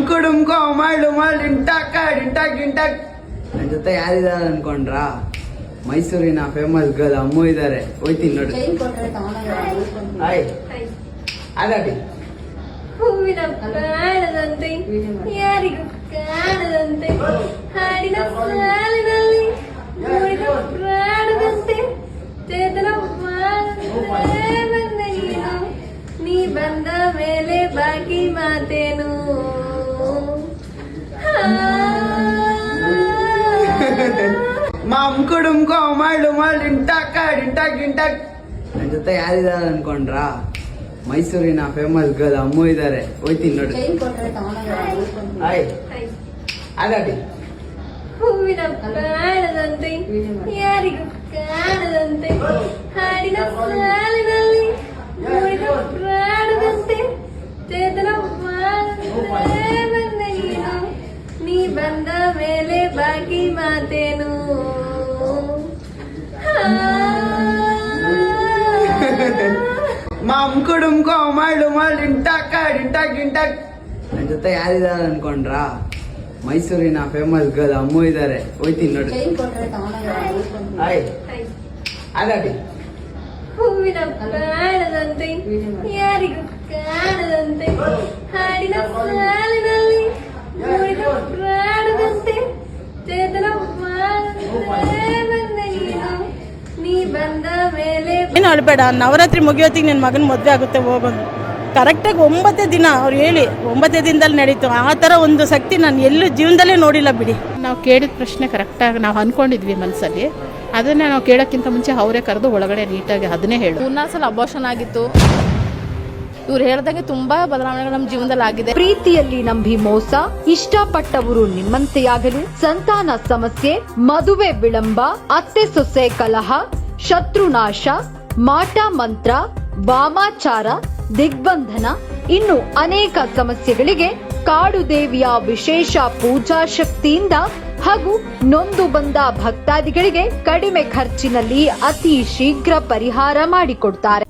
ಕುಡುಮ್ಕೋ ಮಾಡು ಡಿಂಟಾಕ್ ನನ್ನ ಜೊತೆ ಯಾರಿದ್ದಾರೆ ಅನ್ಕೊಂಡ್ರಾ? ಮೈಸೂರಿನ ಫೇಮಸ್ ಗರ್ಲ್ ಅಮ್ಮು ಇದ್ದಾರೆ. ಹೋಯ್ತೀನಿ ನೋಡಿ. ಹಾಯ್ ಅದಾಡಿ ಹೂವಿನ ಪ್ರಾಣದಂತೆ ಯಾರಿಗೂ ಕಾಣದಂತೆ ಹಾಡಿನ ಸಾಲಿನಲ್ಲಿ ಮೂಡಿದ ಪ್ರಾಣದಂತೆ ಚೇತನ ಬಂದ ನೀ ಬಂದ ಮೇಲೆ ಬಾಕಿ ಮಾತೇನು? ಕುಡುಮ್ಕೋ ಮಾಡು ಡಿಂಟಾಕ್ ನನ್ನ ಜೊತೆ ಯಾರಿದ್ದಾರೆ ಅನ್ಕೊಂಡ್ರಾ? ಮೈಸೂರಿನ ಫೇಮಸ್ ಗರ್ಲ್ ಅಮ್ಮು ಇದ್ದಾರೆ. ಹೋಯ್ತೀನಿ ನೋಡಿ. ಹಾಯ್ ಅದಾಡಿ ಹೂವಿನ ಪ್ರಾಣದಂತೆ ಯಾರಿಗೂ ಕಾಣದಂತೆ ಹಾಡಿನ ಸಾಲಿನಲ್ಲಿ ಮೂಡಿದ ಪ್ರಾಣದಂತೆ ಚೇತನ ಬಂದ ನೀ ಬಂದ ಮೇಲೆ ಬಾಕಿ ಮಾತೇನು? ಕುಡುಮ್ಕೋ ಮಾಡು ಡಿಂಟಾಕ್ ನನ್ನ ಜೊತೆ ಯಾರಿದ್ದಾರೆ ಅನ್ಕೊಂಡ್ರಾ? ಮೈಸೂರಿನ ಫೇಮಸ್ ಗರ್ಲ್ ಅಮ್ಮು ಇದ್ದಾರೆ. ಹೋಯ್ತೀನಿ ನೋಡಿ. ಹಾಯ್ ಅದಾಡಿ ಹೂವಿನ ಪ್ರಾಣದಂತೆ ಯಾರಿಗೂ ಕಾಣದಂತೆ ಹಾಡಿನ ಸಾಲಿನಲ್ಲಿ ಮೂಡಿದ ಪ್ರಾಣದಂತೆ ಚೇತನ ಬಂದ ನೀ ಬಂದ ಮೇಲೆ ಏನು ಅಳ್ಬೇಡ. ನವರಾತ್ರಿ ಮುಗಿಯೋತ್ತಿಗೆ ನನ್ನ ಮಗನ ಮದುವೆ ಆಗುತ್ತೆ ಹೋಗೋದು. ಕರೆಕ್ಟಾಗಿ 9 ದಿನ ಅವ್ರು ಹೇಳಿ 9 ದಿನದಲ್ಲಿ ನಡೀತು. ಆ ಥರ ಒಂದು ಶಕ್ತಿ ನಾನು ಎಲ್ಲೂ ಜೀವನದಲ್ಲೇ ನೋಡಿಲ್ಲ ಬಿಡಿ. ನಾವು ಕೇಳಿದ ಪ್ರಶ್ನೆ ಕರೆಕ್ಟಾಗಿ ನಾವು ಅಂದ್ಕೊಂಡಿದ್ವಿ ಮನಸ್ಸಲ್ಲಿ. ಅದನ್ನೇ ನಾವು ಕೇಳೋಕ್ಕಿಂತ ಮುಂಚೆ ಅವರೇ ಕರೆದು ಒಳಗಡೆ ನೀಟಾಗಿ ಅದನ್ನೇ ಹೇಳು. 3 ಸಲ ಅಬೋಷನ್ ಆಗಿತ್ತು. ಇವ್ರು ಹೇಳ್ದಂಗೆ ತುಂಬಾ ಬದಲಾವಣೆಗಳು ನಮ್ಮ ಜೀವನದಲ್ಲಿ ಆಗಿದೆ. ಪ್ರೀತಿಯಲ್ಲಿ ನಂಬಿ ಮೋಸ, ಇಷ್ಟಪಟ್ಟವರು ನಿಮ್ಮಂತೆಯಾಗಲು, ಸಂತಾನ ಸಮಸ್ಯೆ, ಮದುವೆ ವಿಳಂಬ, ಅತ್ತೆ ಸೊಸೆ ಕಲಹ, ಶತ್ರುನಾಶ, ಮಾಟ ಮಂತ್ರ, ವಾಮಾಚಾರ, ದಿಗ್ಬಂಧನ, ಇನ್ನು ಅನೇಕ ಸಮಸ್ಯೆಗಳಿಗೆ ಕಾಡು ದೇವಿಯ ವಿಶೇಷ ಪೂಜಾ ಶಕ್ತಿಯಿಂದ ಹಾಗೂ ನೊಂದು ಬಂದ ಭಕ್ತಾದಿಗಳಿಗೆ ಕಡಿಮೆ ಖರ್ಚಿನಲ್ಲಿ ಅತಿ ಶೀಘ್ರ ಪರಿಹಾರ ಮಾಡಿಕೊಡ್ತಾರೆ.